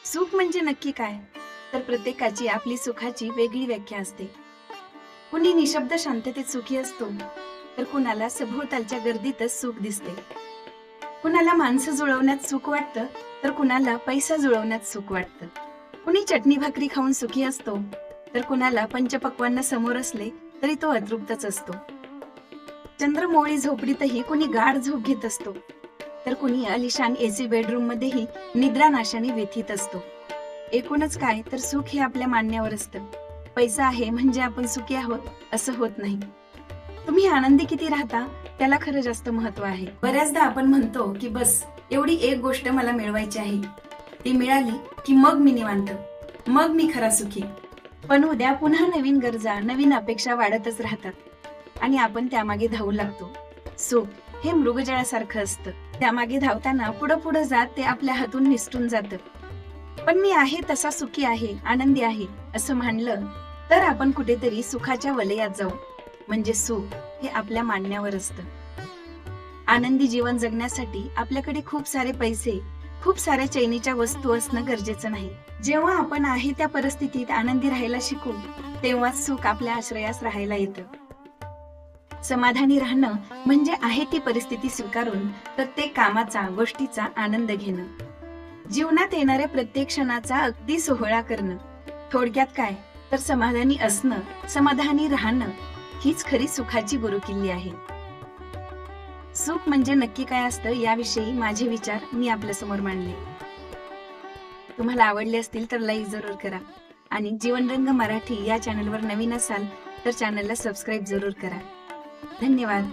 सुख म्हणजे नक्की काय? तर प्रत्येकाची आपली सुखाची वेगळी व्याख्या असते. कुणी निशब्द शांततेत सुखी असतो, तर कुणाला सभोवतालच्या गर्दीतच सुख दिसते. कुणाला माणसं जुळवण्यात सुख वाटतं, तर कुणाला पैसा जुळवण्यात सुख वाटतं. कुणी चटणी भाकरी खाऊन सुखी असतो, तर कुणाला पंचपक्वान्न समोर असले तरी तो अतृप्तच असतो. चंद्रमोळी झोपडीतही कुणी गाढ झोप घेत असतो, तर कुणी अलिशान एसी बेडरूम मध्येही निद्रानाशाने व्यथित असतो. एकूणच काय, तर सुख हे आपल्या मान्यावर असतं. पैसा आहे म्हणजे आपण सुखी आहोत असं होत नाही. तुम्ही आनंदी किती राहता त्याला खरं जास्त महत्व आहे. बऱ्याचदा आपण म्हणतो की बस एवढी एक गोष्ट मला मिळवायची आहे, ती मिळाली की मग मी निवांत, मग मी खरा सुखी. पण उद्या पुन्हा नवीन गरजा, नवीन अपेक्षा वाढतच राहतात आणि आपण त्यामागे धावू लागतो. सुख हे मृगजळासारखं असतं. त्यामागे धावताना पुढं पुढं जात ते आपल्या हातून निसटून जातं. पण मी आहे तसा सुखी आहे, आनंदी आहे असं म्हणलं तर आपण कुठेतरी सुखाच्या वलयात जाऊ. म्हणजे सुख हे आपल्या मान्यावर असतं. आनंदी जीवन जगण्यासाठी आपल्याकडे खूप सारे पैसे, खूप साऱ्या चैनीच्या वस्तू असणं गरजेचं नाही. जेव्हा आपण आहे त्या परिस्थितीत आनंदी राहायला शिकू, तेव्हाच सुख आपल्या आश्रयास राहायला येतं. समाधानी राहणं म्हणजे आहे ती परिस्थिती स्वीकारून प्रत्येक कामाचा, गोष्टीचा आनंद घेणं. जीवनात येणाऱ्या प्रत्येक क्षणाचा अगदी सोहळा करणं. थोडक्यात काय, तर समाधानी असणं, समाधानी राहणं हीच खरी सुखाची गुरुकिल्ली आहे. सुख म्हणजे नक्की काय असतं याविषयी माझे विचार मी आपल्या समोर मांडले. तुम्हाला आवडले असतील तर लाईक जरूर करा आणि जीवनरंग मराठी या चॅनलवर नवीन असाल तर चॅनलला सबस्क्राईब जरूर करा. धन्यवाद.